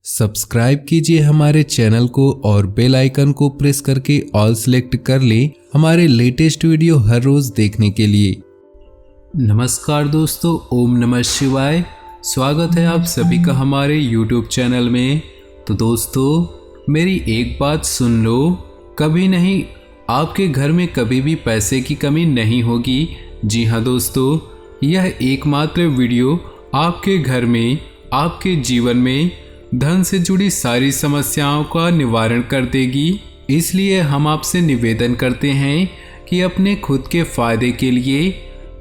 Subscribe कीजिए हमारे channel को और बेल आइकन को प्रेस करके ऑल सेलेक्ट कर लें हमारे लेटेस्ट वीडियो हर रोज देखने के लिए। नमस्कार दोस्तों, ओम नमः शिवाय। स्वागत है आप सभी का हमारे YouTube चैनल में। तो दोस्तों, मेरी एक बात सुन लो, कभी नहीं आपके घर में कभी भी पैसे की कमी नहीं होगी। जी हाँ दोस्तों, यह एकमात्र वीडियो आपके घर में, आपके जीवन में धन से जुड़ी सारी समस्याओं का निवारण कर देगी। इसलिए हम आपसे निवेदन करते हैं कि अपने खुद के फायदे के लिए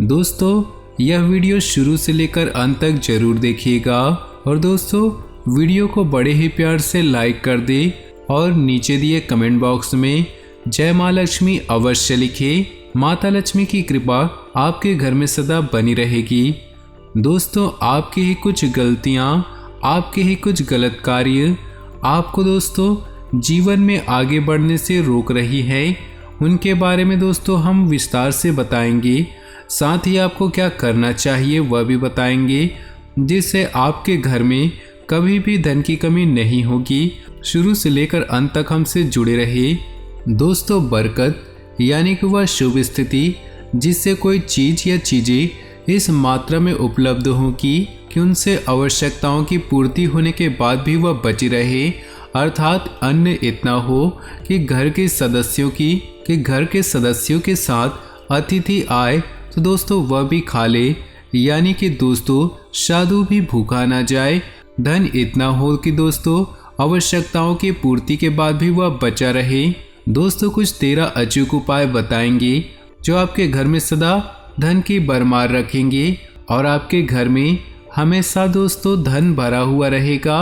दोस्तों यह वीडियो शुरू से लेकर अंत तक जरूर देखिएगा। और दोस्तों, वीडियो को बड़े ही प्यार से लाइक कर दे और नीचे दिए कमेंट बॉक्स में जय माँ लक्ष्मी अवश्य लिखे। माता लक्ष्मी की कृपा आपके घर में सदा बनी रहेगी। दोस्तों, आपकी ही कुछ गलतियाँ, आपके ही कुछ गलत कार्य आपको दोस्तों जीवन में आगे बढ़ने से रोक रही है, उनके बारे में दोस्तों हम विस्तार से बताएंगे। साथ ही आपको क्या करना चाहिए वह भी बताएंगे, जिससे आपके घर में कभी भी धन की कमी नहीं होगी। शुरू से लेकर अंत तक हमसे जुड़े रहे। दोस्तों, बरकत यानी कि वह शुभ स्थिति जिससे कोई चीज़ या चीज़ें इस मात्रा में उपलब्ध हों कि उनसे आवश्यकताओं की पूर्ति होने के बाद भी वह बची रहे, अर्थात अन्न इतना हो कि घर के सदस्यों के साथ अतिथि आए तो दोस्तों वह भी खा ले, यानी कि दोस्तों साधु भी भूखा ना जाए। धन इतना हो कि दोस्तों आवश्यकताओं की पूर्ति के बाद भी वह बचा रहे। दोस्तों, कुछ 13 अचूक उपाय बताएंगे जो आपके घर में सदा धन की भरमार रखेंगे और आपके घर में हमेशा दोस्तों धन भरा हुआ रहेगा।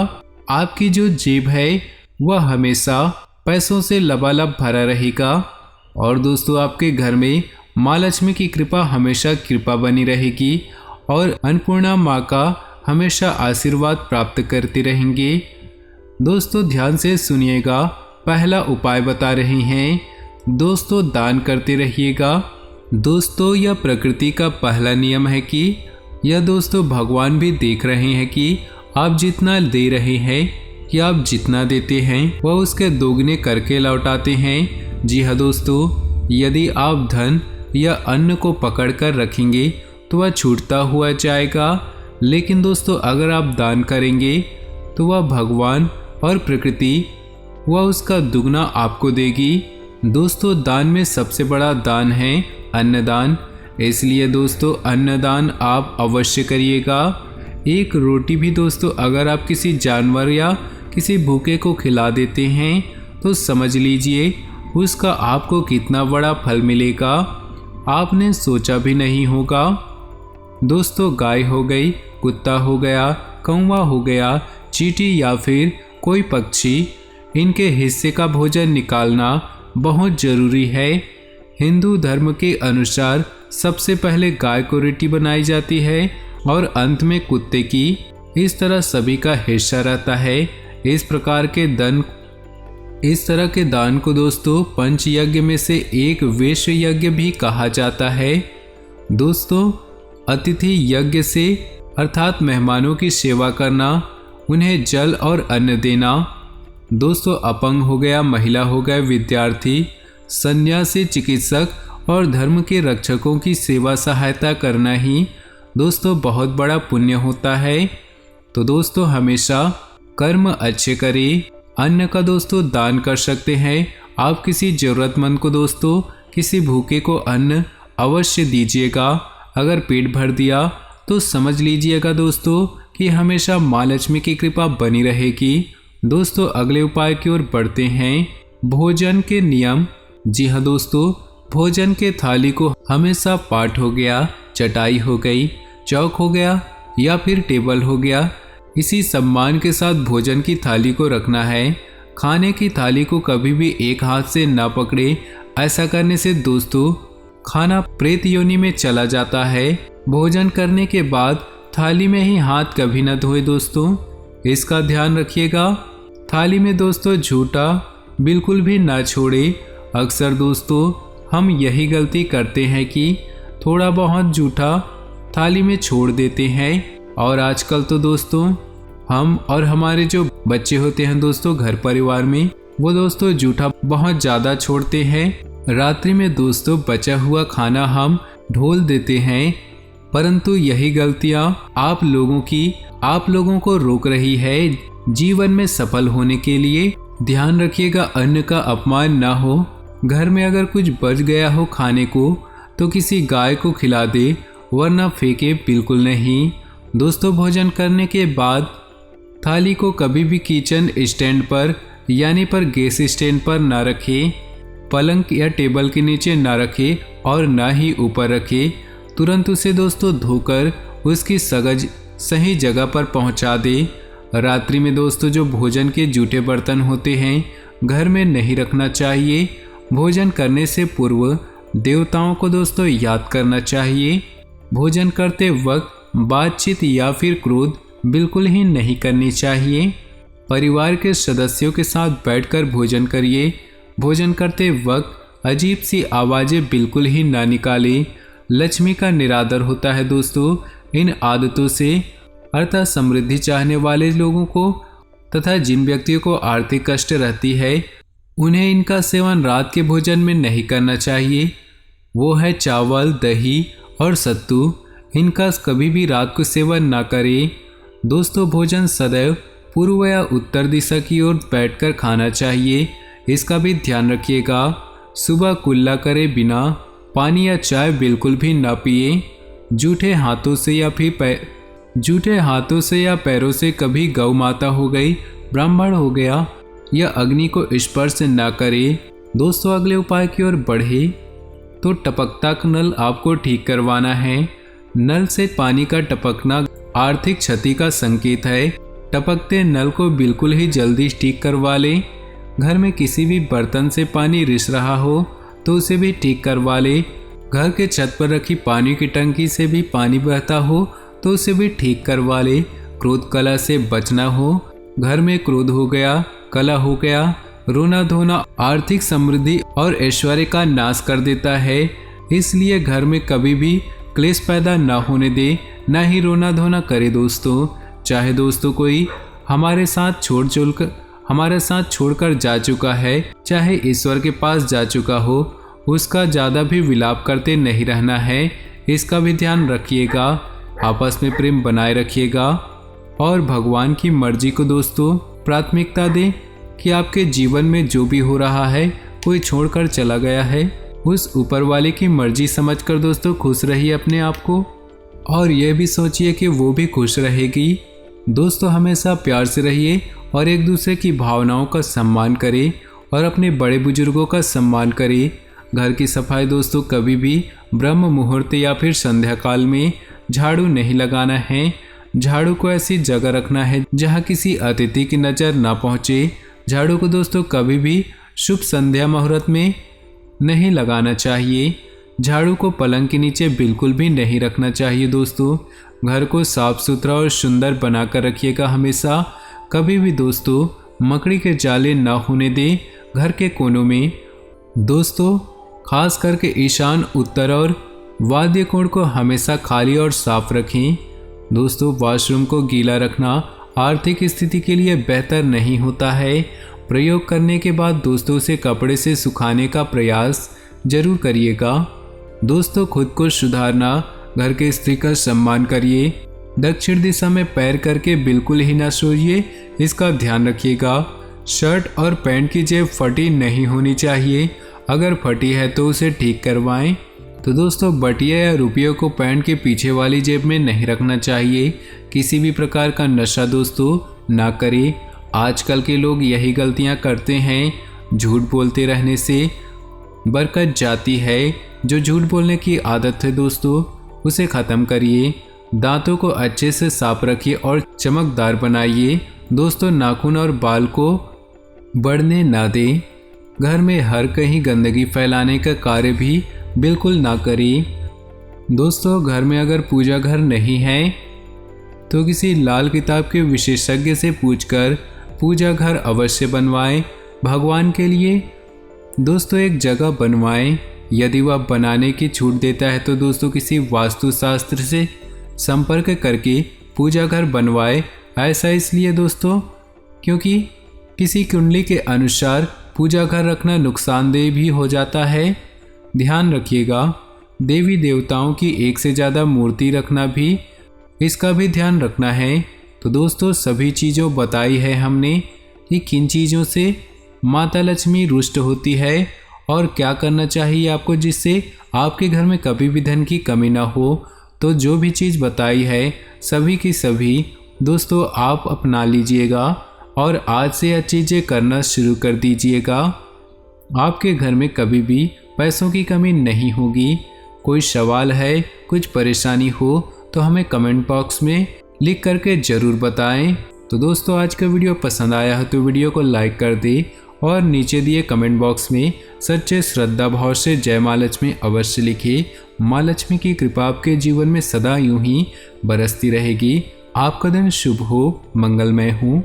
आपकी जो जेब है वह हमेशा पैसों से लबालब भरा रहेगा। और दोस्तों, आपके घर में माँ लक्ष्मी की कृपा हमेशा कृपा बनी रहेगी और अन्नपूर्णा माँ का हमेशा आशीर्वाद प्राप्त करते रहेंगे। दोस्तों, ध्यान से सुनिएगा। पहला उपाय बता रहे हैं दोस्तों, दान करते रहिएगा। दोस्तों, यह प्रकृति का पहला नियम है कि यह दोस्तों भगवान भी देख रहे हैं कि आप जितना दे रहे हैं या आप जितना देते हैं वह उसके दोगुने करके लौटाते हैं। जी हाँ दोस्तों, यदि आप धन या अन्न को पकड़ कर रखेंगे तो वह छूटता हुआ जाएगा, लेकिन दोस्तों अगर आप दान करेंगे तो वह भगवान और प्रकृति वह उसका दुगना आपको देगी। दोस्तों, दान में सबसे बड़ा दान है अन्नदान, इसलिए दोस्तों अन्नदान आप अवश्य करिएगा। एक रोटी भी दोस्तों अगर आप किसी जानवर या किसी भूखे को खिला देते हैं तो समझ लीजिए उसका आपको कितना बड़ा फल मिलेगा, आपने सोचा भी नहीं होगा। दोस्तों, गाय हो गई, कुत्ता हो गया, कौवा हो गया, चींटी या फिर कोई पक्षी, इनके हिस्से का भोजन निकालना बहुत ज़रूरी है। हिंदू धर्म के अनुसार सबसे पहले गाय को रोटी बनाई जाती है और अंत में कुत्ते की। इस तरह सभी का हिस्सा रहता है। इस तरह के दान को दोस्तों पंच यज्ञ में से एक वैश्य यज्ञ भी कहा जाता है। दोस्तों, अतिथि यज्ञ से अर्थात मेहमानों की सेवा करना, उन्हें जल और अन्न देना। दोस्तों, अपंग हो गया, महिला हो गए, विद्यार्थी, सन्यासी, चिकित्सक और धर्म के रक्षकों की सेवा सहायता करना ही दोस्तों बहुत बड़ा पुण्य होता है। तो दोस्तों हमेशा कर्म अच्छे करें। अन्न का दोस्तों दान कर सकते हैं आप किसी ज़रूरतमंद को। दोस्तों, किसी भूखे को अन्न अवश्य दीजिएगा। अगर पेट भर दिया तो समझ लीजिएगा दोस्तों कि हमेशा माँ लक्ष्मी की कृपा बनी रहेगी। दोस्तों, अगले उपाय की ओर बढ़ते हैं। भोजन के नियम। जी हाँ दोस्तों, भोजन के थाली को हमेशा पाट हो गया, चटाई हो गई, चौक हो गया या फिर टेबल हो गया, इसी सम्मान के साथ भोजन की थाली को रखना है। खाने की थाली को कभी भी एक हाथ से ना पकड़े। ऐसा करने से दोस्तों खाना प्रेत योनि में चला जाता है। भोजन करने के बाद थाली में ही हाथ कभी ना धोए दोस्तों, इसका ध्यान रखिएगा। थाली में दोस्तों झूठा बिल्कुल भी ना छोड़े। अक्सर दोस्तों हम यही गलती करते हैं कि थोड़ा बहुत जूठा थाली में छोड़ देते हैं। और आजकल तो दोस्तों हम और हमारे जो बच्चे होते हैं दोस्तों घर परिवार में, वो दोस्तों जूठा बहुत ज़्यादा छोड़ते हैं। रात्रि में दोस्तों बचा हुआ खाना हम ढोल देते हैं, परंतु यही गलतियाँ आप लोगों को रोक रही है जीवन में सफल होने के लिए। ध्यान रखिएगा अन्न का अपमान ना हो। घर में अगर कुछ बच गया हो खाने को तो किसी गाय को खिला दे, वरना फेंके बिल्कुल नहीं। दोस्तों भोजन करने के बाद थाली को कभी भी किचन स्टैंड पर यानी पर गैस स्टैंड पर ना रखें, पलंग या टेबल के नीचे ना रखें और ना ही ऊपर रखें। तुरंत उसे दोस्तों धोकर उसकी सगज सही जगह पर पहुंचा दे। रात्रि में दोस्तों जो भोजन के जूठे बर्तन होते हैं घर में नहीं रखना चाहिए। भोजन करने से पूर्व देवताओं को दोस्तों याद करना चाहिए। भोजन करते वक्त बातचीत या फिर क्रोध बिल्कुल ही नहीं करनी चाहिए। परिवार के सदस्यों के साथ बैठकर भोजन करिए। भोजन करते वक्त अजीब सी आवाज़ें बिल्कुल ही ना निकालें। लक्ष्मी का निरादर होता है दोस्तों। इन आदतों से अर्थात समृद्धि चाहने वाले लोगों को तथा जिन व्यक्तियों को आर्थिक कष्ट रहती है उन्हें इनका सेवन रात के भोजन में नहीं करना चाहिए। वो है चावल, दही और सत्तू। इनका कभी भी रात को सेवन ना करें। दोस्तों भोजन सदैव पूर्व या उत्तर दिशा की ओर बैठकर खाना चाहिए, इसका भी ध्यान रखिएगा। सुबह कुल्ला करे बिना पानी या चाय बिल्कुल भी ना पिए। जूठे हाथों से या पैरों से कभी गौ माता हो गई, ब्राह्मण हो गया या अग्नि को स्पर्श ना करे। दोस्तों अगले उपाय की ओर बढ़े तो टपकता नल आपको ठीक करवाना है। नल से पानी का टपकना आर्थिक क्षति का संकेत है। टपकते नल को बिल्कुल ही जल्दी ठीक करवा लें। घर में किसी भी बर्तन से पानी रिस रहा हो तो उसे भी ठीक करवा लें। घर के छत पर रखी पानी की टंकी से भी पानी बहता हो तो उसे भी ठीक करवा ले। क्रोध कला से बचना हो। घर में क्रोध हो गया, कला हो गया, रोना धोना आर्थिक समृद्धि और ऐश्वर्य का नाश कर देता है। इसलिए घर में कभी भी क्लेश पैदा ना होने दे, ना ही रोना धोना करे दोस्तों। चाहे दोस्तों कोई हमारे साथ छोड़कर जा चुका है, चाहे ईश्वर के पास जा चुका हो, उसका ज़्यादा भी विलाप करते नहीं रहना है, इसका भी ध्यान रखिएगा। आपस में प्रेम बनाए रखिएगा और भगवान की मर्जी को दोस्तों प्राथमिकता दें कि आपके जीवन में जो भी हो रहा है, कोई छोड़कर चला गया है, उस ऊपर वाले की मर्जी समझकर दोस्तों खुश रहिए अपने आप को और यह भी सोचिए कि वो भी खुश रहेगी। दोस्तों हमेशा प्यार से रहिए और एक दूसरे की भावनाओं का सम्मान करें और अपने बड़े बुजुर्गों का सम्मान करें। घर की सफाई दोस्तों कभी भी ब्रह्म मुहूर्त या फिर संध्या काल में झाड़ू नहीं लगाना है। झाड़ू को ऐसी जगह रखना है जहां किसी अतिथि की नज़र ना पहुंचे। झाड़ू को दोस्तों कभी भी शुभ संध्या मुहूर्त में नहीं लगाना चाहिए। झाड़ू को पलंग के नीचे बिल्कुल भी नहीं रखना चाहिए दोस्तों। घर को साफ सुथरा और सुंदर बनाकर रखिएगा हमेशा। कभी भी दोस्तों मकड़ी के जाले ना होने दें घर के कोनों में। दोस्तों खास करके ईशान, उत्तर और वाद्य कोण को हमेशा खाली और साफ रखें। दोस्तों वॉशरूम को गीला रखना आर्थिक स्थिति के लिए बेहतर नहीं होता है। प्रयोग करने के बाद दोस्तों उसे कपड़े से सुखाने का प्रयास जरूर करिएगा। दोस्तों खुद को सुधारना, घर के स्त्री का सम्मान करिए। दक्षिण दिशा में पैर करके बिल्कुल ही ना सोइए, इसका ध्यान रखिएगा। शर्ट और पैंट की जेब फटी नहीं होनी चाहिए। अगर फटी है तो उसे ठीक करवाएं। तो दोस्तों बटिया या रुपयों को पैंट के पीछे वाली जेब में नहीं रखना चाहिए। किसी भी प्रकार का नशा दोस्तों ना करें। आजकल के लोग यही गलतियां करते हैं। झूठ बोलते रहने से बरकत जाती है। जो झूठ बोलने की आदत है दोस्तों उसे ख़त्म करिए। दांतों को अच्छे से साफ रखिए और चमकदार बनाइए। दोस्तों नाखून और बाल को बढ़ने ना दें। घर में हर कहीं गंदगी फैलाने का कार्य भी बिल्कुल ना करें। दोस्तों घर में अगर पूजा घर नहीं है तो किसी लाल किताब के विशेषज्ञ से पूछकर पूजा घर अवश्य बनवाएं। भगवान के लिए दोस्तों एक जगह बनवाएं। यदि वह बनाने की छूट देता है तो दोस्तों किसी वास्तुशास्त्र से संपर्क करके पूजा घर बनवाएं। ऐसा इसलिए दोस्तों क्योंकि किसी कुंडली के अनुसार पूजा घर रखना नुकसानदेह भी हो जाता है। ध्यान रखिएगा, देवी देवताओं की एक से ज़्यादा मूर्ति रखना भी, इसका भी ध्यान रखना है। तो दोस्तों सभी चीज़ों बताई है हमने कि किन चीज़ों से माता लक्ष्मी रुष्ट होती है और क्या करना चाहिए आपको जिससे आपके घर में कभी भी धन की कमी ना हो। तो जो भी चीज़ बताई है सभी की सभी दोस्तों आप अपना लीजिएगा और आज से यह चीज़ें करना शुरू कर दीजिएगा। आपके घर में कभी भी पैसों की कमी नहीं होगी। कोई सवाल है, कुछ परेशानी हो तो हमें कमेंट बॉक्स में लिख करके ज़रूर बताएं। तो दोस्तों आज का वीडियो पसंद आया है तो वीडियो को लाइक कर दें और नीचे दिए कमेंट बॉक्स में सच्चे श्रद्धा भाव से जय माँ लक्ष्मी अवश्य लिखिए। माँ लक्ष्मी की कृपा आपके जीवन में सदा यूं ही बरसती रहेगी। आपका दिन शुभ हो, मंगलमय हो।